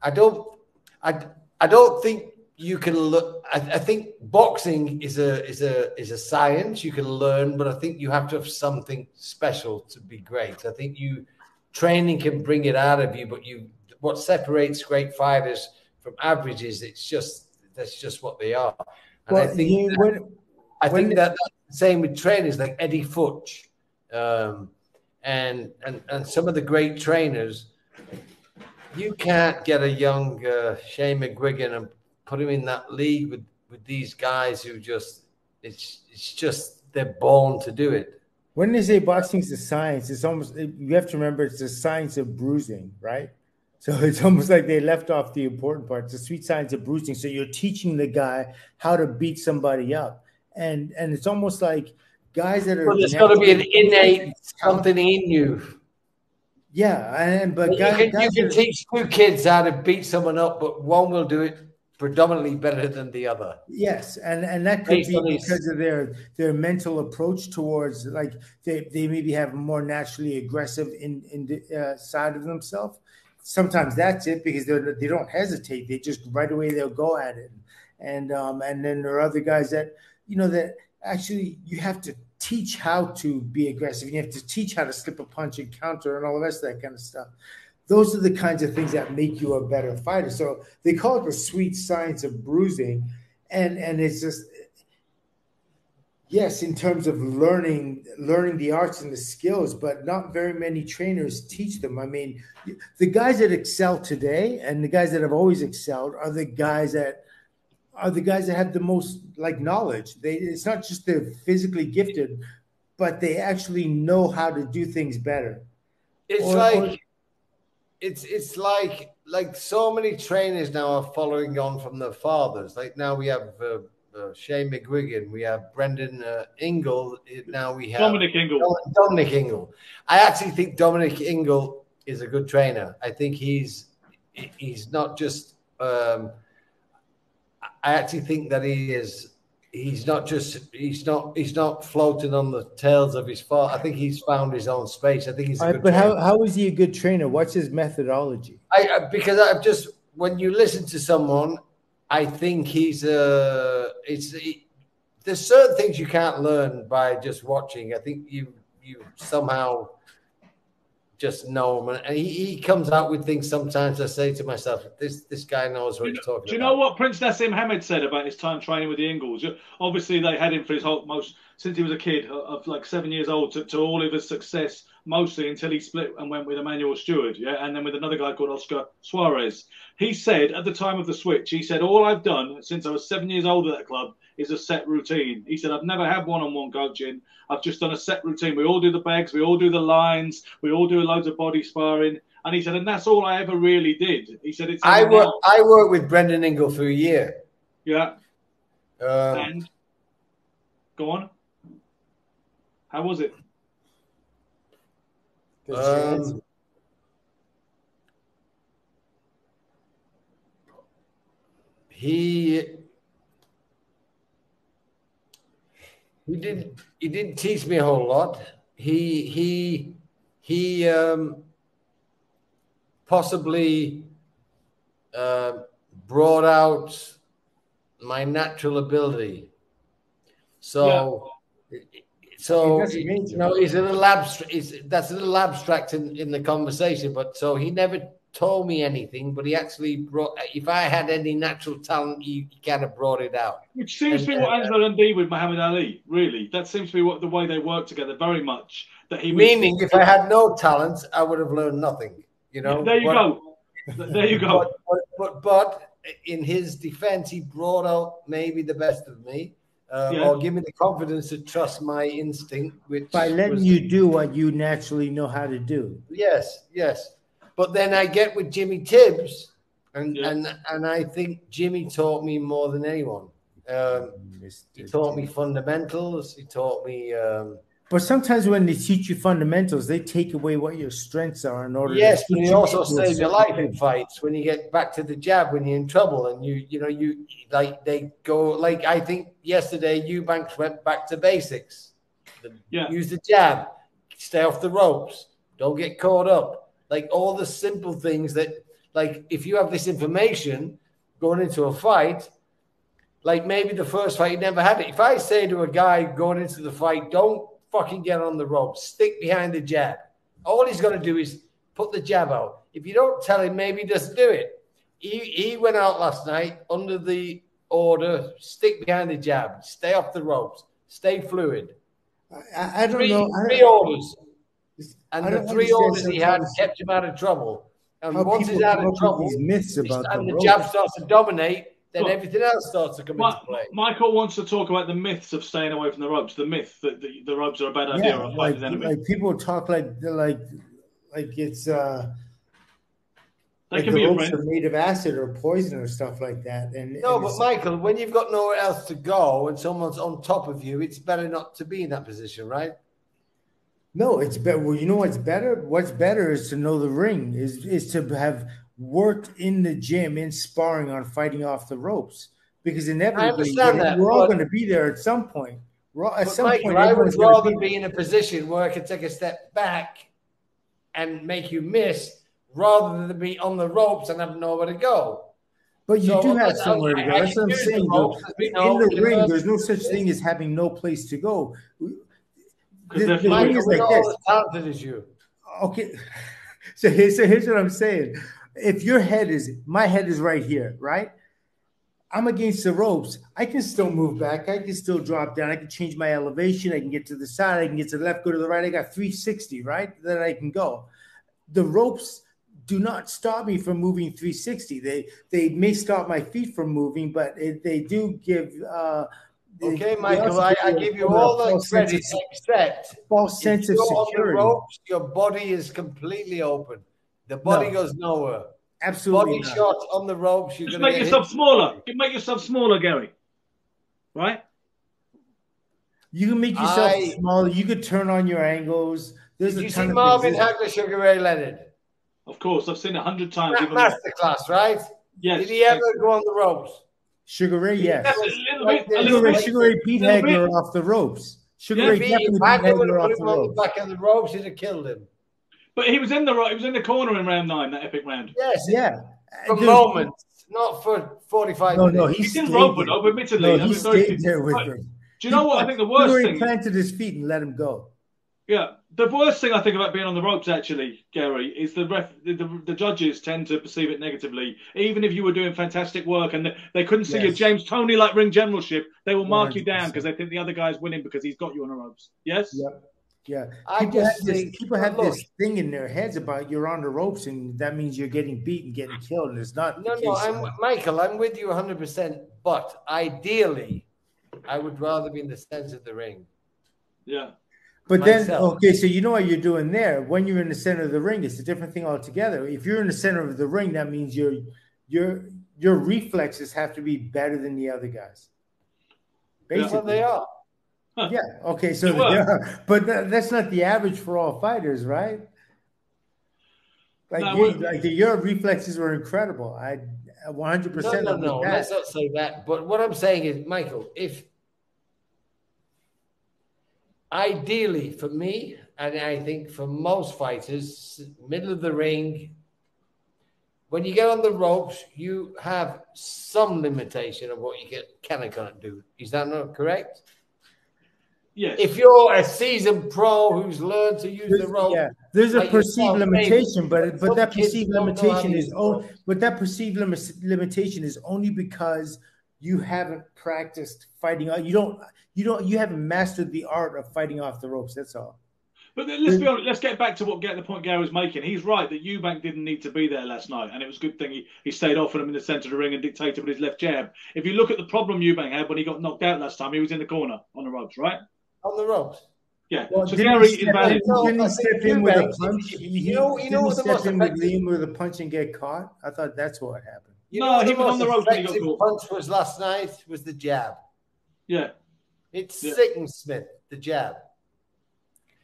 I don't think you can look. I think boxing is a science you can learn, but I think you have to have something special to be great. I think training can bring it out of you, but what separates great fighters from averages, that's just what they are. And I think that's the same with trainers like Eddie Futch, and some of the great trainers. You can't get a young Shane McGuigan and put him in that league with these guys who it's just they're born to do it. When they say boxing's a science, it's almost, you have to remember it's the science of bruising, right? So it's almost like they left off the important part. It's the sweet science of bruising. So you're teaching the guy how to beat somebody up. And it's almost like guys that are... Well, there's got to be an innate something in you. Yeah, but you can teach 2 kids how to beat someone up, but one will do it predominantly better than the other. Yes, and that could be because of their mental approach towards, like, they maybe have more naturally aggressive in the side of themselves. Sometimes that's it, because they don't hesitate. They just right away they'll go at it. And then there are other guys that, that actually you have to teach how to be aggressive. You have to teach how to slip a punch and counter and all the rest of that kind of stuff. Those are the kinds of things that make you a better fighter. So they call it the sweet science of bruising. And it's just, yes, in terms of learning the arts and the skills, but not very many trainers teach them. I mean, the guys that excel today and the guys that have always excelled are the guys that have the most, like, knowledge. It's not just they're physically gifted, but they actually know how to do things better. It's like so many trainers now are following on from their fathers. Like now we have Shane McGuigan, we have Brendan Ingle, now we have Dominic Ingle. Dominic Ingle. I actually think Dominic Ingle is a good trainer. I think he's not just. I actually think that he's not floating on the tails of his father. I think he's found his own space. I think he's a good trainer. How is he a good trainer? What's his methodology? Because I've just, when you listen to someone, I think there's certain things you can't learn by just watching. I think you somehow just know him, and he comes out with things. Sometimes I say to myself, this guy knows what he's talking about. Do you know what Prince Nassim Hamed said about his time training with the Ingles? Obviously, they had him for his whole since he was a kid, of like 7 years old, to all of his success, mostly until he split and went with Emmanuel Stewart, and then with another guy called Oscar Suarez. He said at the time of the switch, he said, all I've done since I was 7 years old at that club is a set routine. He said, I've never had one-on-one coaching. I've just done a set routine. We all do the bags, we all do the lines, we all do loads of body sparring. And he said, and that's all I ever really did. He said, I worked with Brendan Ingle for a year. Yeah. And go on. How was it? He didn't teach me a whole lot. He possibly brought out my natural ability. So, he's a little abstract. That's a little abstract in the conversation. But so he never told me anything, but he actually brought. If I had any natural talent, he kind of brought it out. Which seems to be what Angela and did with Muhammad Ali. Really, that seems to be what the way they work together very much. Meaning, if I had no talent, I would have learned nothing. There you go. There you go. But in his defense, he brought out maybe the best of me, or give me the confidence to trust my instinct, which by letting you do what you naturally know how to do. Yes. But then I get with Jimmy Tibbs, and I think Jimmy taught me more than anyone. He taught me fundamentals. He taught me. But sometimes when they teach you fundamentals, they take away what your strengths are in order. Yes, but he also saves your life in fights when you get back to the jab when you're in trouble, and you like they go like I think yesterday Eubank went back to basics. Use the jab, stay off the ropes, don't get caught up. Like all the simple things that, like, if you have this information going into a fight, like maybe the first fight you never had it. If I say to a guy going into the fight, don't fucking get on the ropes, stick behind the jab. All he's going to do is put the jab out. If you don't tell him, maybe he doesn't do it. He went out last night under the order, stick behind the jab, stay off the ropes, stay fluid. I don't know. Three orders. And the three orders he had kept him out of trouble. And once he's out of trouble, myths about and the jab starts to dominate, then everything else starts to come into play. Michael wants to talk about the myths of staying away from the ropes. The myth that the ropes are a bad idea. Or a fighter's enemy. Like people talk like it's they like can the be ropes are made of acid or poison or stuff like that. But Michael, when you've got nowhere else to go and someone's on top of you, it's better not to be in that position, right? No, it's better. Well, you know what's better? What's better is to know the ring, is to have worked in the gym in sparring on fighting off the ropes because I inevitably understand that, we're all going to be there at some point. At but some point, Michael, I would everyone's going to rather be be there. in a position where I could take a step back and make you miss rather than be on the ropes and have nowhere to go. But you So do have unless somewhere to go. I That's can what I'm use the saying, though. ropes, as we In know, the we can ring, learn there's no to do such thing this. as having no place to go. Because The they're fluid. thing is Michael, we're like not this. all as talented as you. Okay, so here's what I'm saying. If my head is right here, right? I'm against the ropes. I can still move back. I can still drop down. I can change my elevation. I can get to the side. I can get to the left, go to the right. I got 360, right? That I can go. The ropes do not stop me from moving 360. They may stop my feet from moving, but they do give. Okay, they Michael, also I give give you a all the false credit, except false if sense of you're on the security. ropes, your body is completely open. The body No. goes nowhere. Absolutely Body not. shot on the ropes, you're Just going to make get yourself hit. smaller. Make yourself smaller, Gary. Right? You can make yourself smaller. You could turn on your angles. There's Did a you ton see of Marvin things. Hagler, Sugar Ray Leonard? Of course, I've seen it 100 times. That Even more. masterclass, right? Yes. Did he ever go on the ropes? Sugar Ray, He yes. was A little like bit. A this, little bit. Sugar Ray beat Little Hagler bit. off the ropes. Sugar Yeah. Ray If definitely beat Hagler would have Hagler put off him the on the ropes. back of the ropes, he'd have killed him. But he was in the corner in round 9, that epic round. Yes, Yeah. for moments, not for 45 No, minutes. he He didn't stayed rope there. it up, admittedly. No, I he mean, very stayed there with but him. do you know what I think the Sugar worst Ray thing? planted his feet and let him go. Yeah, the worst thing I think about being on the ropes, actually, Gary, is the judges tend to perceive it negatively. Even if you were doing fantastic work and they couldn't see you, Yes. James Toney, like ring generalship, they will mark you down 100%. because they think the other guy's winning because he's got you on the ropes. Yes. Yep. Yeah. I just think People have look, this thing in their heads about you're on the ropes and that means you're getting beat and getting killed. And it's not the case. Michael, I'm with you 100%. But ideally, I would rather be in the center of the ring. Yeah. But myself. then, okay, so you know what you're doing there. When you're in the center of the ring, it's a different thing altogether. If you're in the center of the ring, that means your reflexes have to be better than the other guys. Basically, well, they are. Yeah. Okay. So they are, but that's not the average for all fighters, right? Like your reflexes were incredible. I 100%. No. Let's not say that. But what I'm saying is, Michael, if ideally for me, and I think for most fighters, middle of the ring, when you get on the ropes, you have some limitation of what you can and can't do. Is that not correct? Yes. If you're a seasoned pro who's learned to use the rope, yeah, there's a perceived limitation, but that perceived limitation is only because you haven't practiced fighting. You haven't mastered the art of fighting off the ropes. That's all. But let's be honest. Let's get back to the point Gary was making. He's right that Eubank didn't need to be there last night, and it was a good thing he stayed off of him in the centre of the ring and dictated with his left jab. If you look at the problem Eubank had when he got knocked out last time, he was in the corner on the ropes, right? On the ropes. Yeah. Well, so Gary is valid. Didn't he step in with a punch? You know what the most effective Liam with a punch and get caught? I thought that's what happened. He was on the ropes when he got caught. Punch was last night was the jab. Yeah. It sickens Smith, the jab.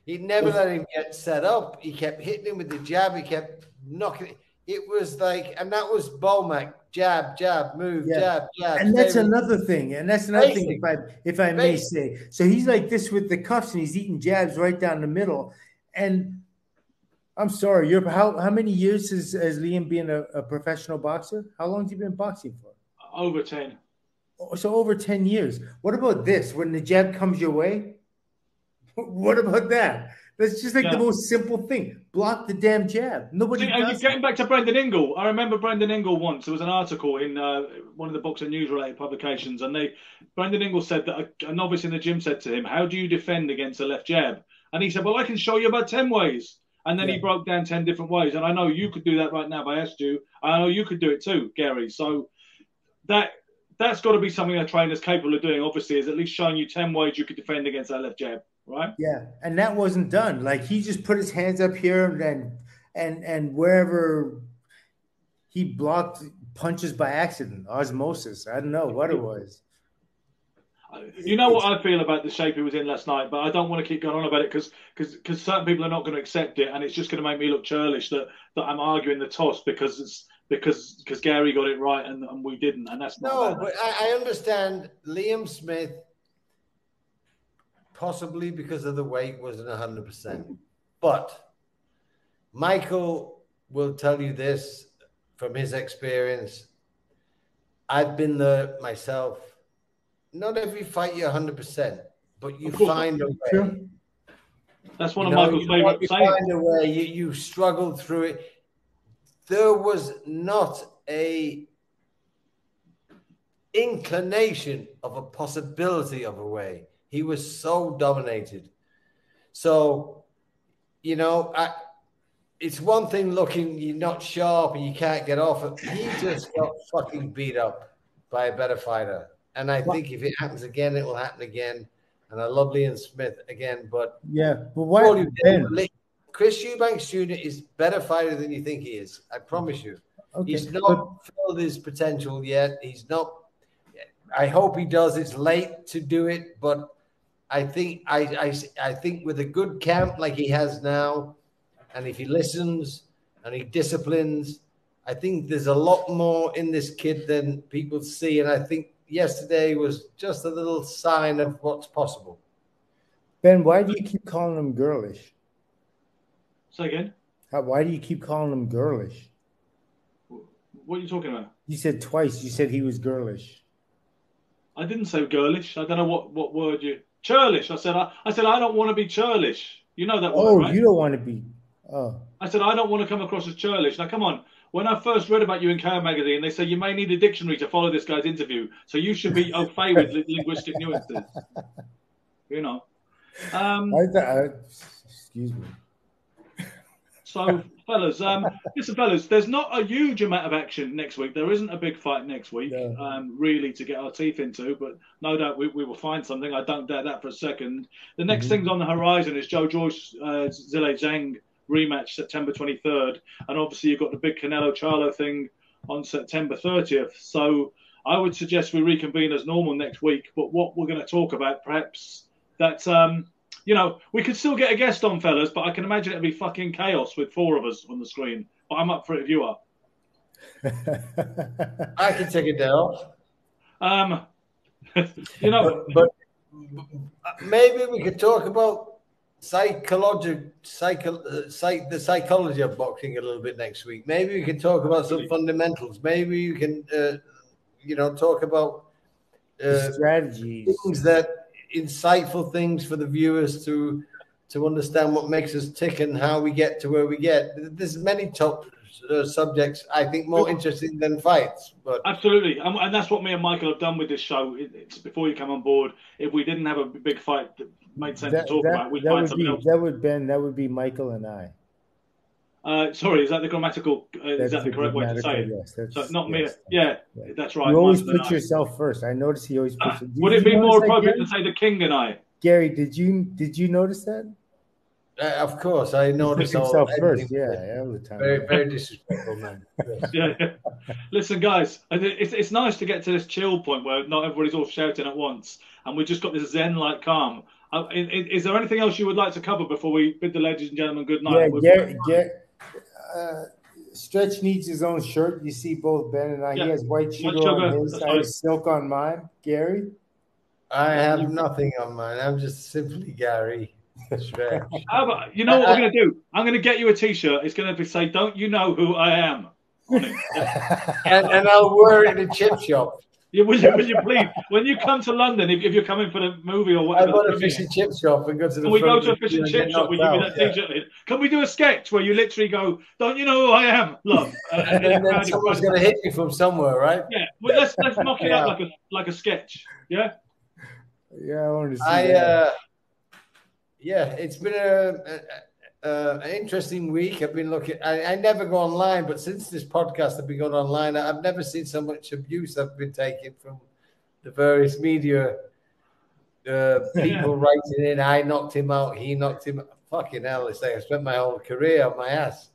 He never let him get set up. He kept hitting him with the jab. He kept knocking it. It was like, and that was Bomac. Jab, move, jab. And that's another thing. And that's another thing, if I may say. So he's like this with the cuffs, and he's eating jabs right down the middle. And I'm sorry, how many years has Liam been a professional boxer? How long has he been boxing for? Over 10. So over 10 years. What about this? When the jab comes your way? What about that? That's just like the most simple thing. Block the damn jab. Nobody does. Getting back to Brendan Ingle, I remember Brendan Ingle once. There was an article in one of the boxing news-related publications, and Brendan Ingle said that a novice in the gym said to him, "How do you defend against a left jab?" And he said, "Well, I can show you about 10 ways." And then he broke down 10 different ways. And I know you could do that right now if I asked you. I know you could do it too, Gary. So that's got to be something a trainer's capable of doing, obviously, is at least showing you 10 ways you could defend against that left jab. Right? Yeah, and that wasn't done. Like he just put his hands up here and wherever he blocked punches by accident, osmosis. I don't know what it was. You know what I feel about the shape he was in last night, but I don't want to keep going on about it because certain people are not going to accept it, and it's just going to make me look churlish that I'm arguing the toss because because Gary got it right and we didn't, and that's not no. But I understand Liam Smith, possibly because of the weight, wasn't 100%. But Michael will tell you this from his experience. I've been there myself. Not every fight you're 100%, but you find a way. Sure. That's one of Michael's favorite sayings. You find a way. You struggled through it. There was not a inclination of a possibility of a way. He was so dominated. So, you know, it's one thing looking, you're not sharp and you can't get off it. He just got fucking beat up by a better fighter. And I think if it happens again, it will happen again. And I love Liam Smith again, but yeah, but why? Chris Eubanks Jr. is better fighter than you think he is. I promise you. Okay. He's not filled his potential yet. He's not. I hope he does. It's late to do it, but I think I think with a good camp like he has now, and if he listens and he disciplines, I think there's a lot more in this kid than people see. And I think yesterday was just a little sign of what's possible. Ben, why do you keep calling him girlish? Say again? Why do you keep calling him girlish? What are you talking about? You said twice. You said he was girlish. I didn't say girlish. I don't know what word you... Churlish. I said I don't want to be churlish. You know that word, right? You don't want to be... Oh. I said I don't want to come across as churlish. Now, come on. When I first read about you in KO magazine, they say you may need a dictionary to follow this guy's interview. So you should be au fait with linguistic nuances. You know. Excuse me. So, fellas, listen, fellas, there's not a huge amount of action next week. There isn't a big fight next week, really, to get our teeth into. But no doubt we will find something. I don't doubt that for a second. The next thing's on the horizon is Joe Joyce, Zhilei Zhang rematch September 23rd. And obviously you've got the big Canelo Charlo thing on September 30th. So I would suggest we reconvene as normal next week. But what we're going to talk about, perhaps, that... you know, we could still get a guest on, fellas, but I can imagine it'd be fucking chaos with four of us on the screen. But I'm up for it if you are. I can take it down. You know, but maybe we could talk about the psychology of boxing a little bit next week. Maybe we can talk about some fundamentals. Maybe you can, talk about strategies, things that. Insightful things for the viewers to understand what makes us tick and how we get to where we get. There's many top subjects I think more interesting than fights. But absolutely, and that's what me and Michael have done with this show. It's before you come on board. If we didn't have a big fight that made sense to talk about, we'd find something else. That would be Michael and I. Sorry, is that the grammatical? Is that the correct way to say it? Yes, so not me. Yeah, that's right. You always put yourself first. I notice he always puts. Would it be more appropriate to say the king and I? Gary, did you notice that? Of course, I noticed himself first. Yeah, all the time. Very, very disrespectful man. Yeah. Listen, guys, it's nice to get to this chill point where not everybody's all shouting at once, and we've just got this zen-like calm. Is there anything else you would like to cover before we bid the ladies and gentlemen good night? Stretch needs his own shirt. You see both Ben and I. Yeah. He has white sugar on his. I have silk on mine. Gary? I have nothing on mine. I'm just simply Gary. How about, you know what we're going to do? I'm going to get you a T-shirt. It's going to say, "Don't you know who I am?" on it. and I'll wear it in a chip shop. Yeah, will you please? When you come to London, if you're coming for the movie or whatever. I want a fish and chip shop and go to the. Can we go to a fish and chip shop? We give you that T-shirt. Yeah. Can we do a sketch where you literally go, "Don't you know who I am, love?" And then someone's going to hit me from somewhere, right? Yeah, well, let's mock it up like a sketch. Yeah. Yeah, I want to see that. Yeah, it's been an interesting week. I've been looking. I never go online, but since this podcast, I've been going online. I've never seen so much abuse I've been taking from the various media people writing in. I knocked him out. He knocked him out. Fucking hell! It's like I spent my whole career on my ass.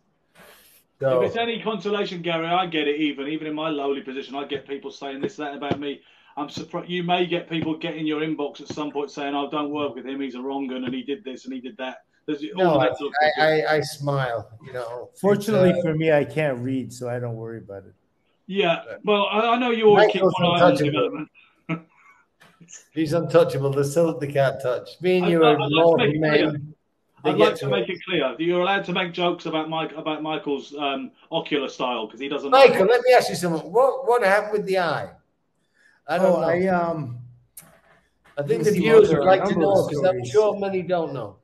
So, if it's any consolation, Gary, I get it. Even in my lowly position, I get people saying this, that about me. I'm surprised you may get people get in your inbox at some point saying, "Oh, don't work with him. He's a wrong 'un and he did this and he did that." There's all No, of that sort of stuff. I smile. You know. Fortunately for me, I can't read, so I don't worry about it. Yeah. Well, I know you always keep Michael's one eye on untouchable. development. He's untouchable. There's still they can't touch. Me and I'd you are like to mortal make it clear. men. I'd like to make it clear that you're allowed to make jokes about Michael's ocular style because he doesn't. Michael, let me ask you something. What happened with the eye? I don't know. I think the viewers would like to know because I'm sure many don't know.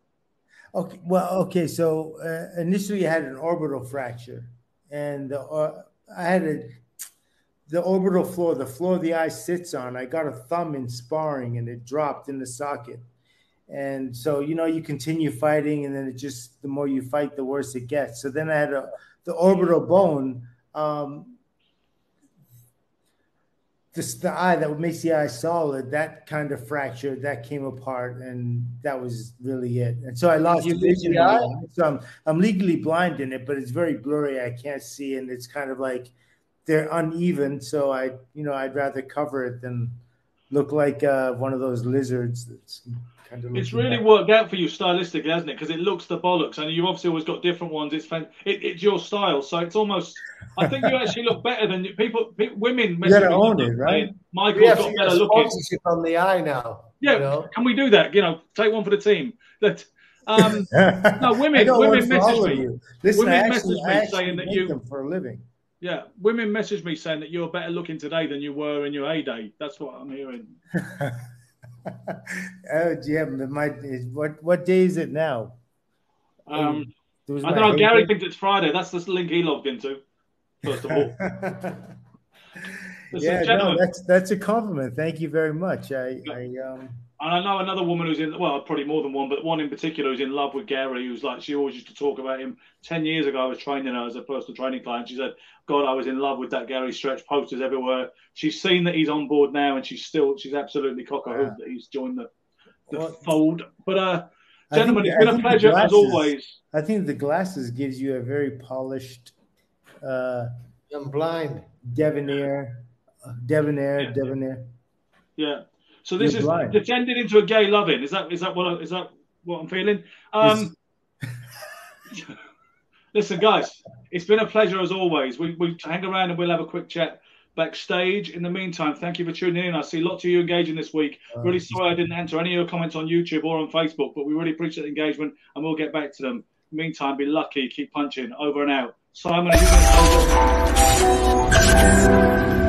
Okay, well, okay. So initially, I had an orbital fracture, and I had the orbital floor, the floor the eye sits on. I got a thumb in sparring, and it dropped in the socket. And so, you know, you continue fighting, and then it just, the more you fight, the worse it gets. So then I had the orbital bone, the eye that makes the eye solid, that kind of fractured, that came apart, and that was really it. And so I lost vision. So I'm legally blind in it, but it's very blurry. I can't see, and it's kind of like they're uneven. So I'd rather cover it than look like one of those lizards that's kind of. It's really worked out for you stylistically, hasn't it? Because it looks the bollocks, and you've obviously always got different ones. It's your style, so it's almost. I think you actually look better than people. Women, you gotta own it, right? Michael's got better looking. Sponsorship on the eye now. Yeah, you know? Can we do that? You know, take one for the team. That no, women message me. Listen, women message me saying that you them for a living. Yeah, women message me saying that you're better looking today than you were in your heyday. That's what I'm hearing. Oh, yeah, what day is it now? I don't know. Gary thinks it's Friday. That's the link he logged into. First of all, yeah, no, that's a compliment. Thank you very much. And I know another woman who's probably more than one, but one in particular who's in love with Gary, who's like, she always used to talk about him. 10 years ago, I was training her as a personal training client. She said, God, I was in love with that Gary Stretch, posters everywhere. She's seen that he's on board now, and she's absolutely cock-a-hoop that he's joined the fold. But, gentlemen, it's been a pleasure as always. I think the glasses gives you a very polished, I'm blind. Debonair. Yeah. So this is descended into a gay loving. Is that what I'm feeling? Listen, guys, it's been a pleasure as always. We hang around and we'll have a quick chat backstage. In the meantime, thank you for tuning in. I see lots of you engaging this week. Really sorry I didn't answer any of your comments on YouTube or on Facebook, but we really appreciate the engagement and we'll get back to them. In the meantime, be lucky, keep punching. Over and out. Simon, are you going to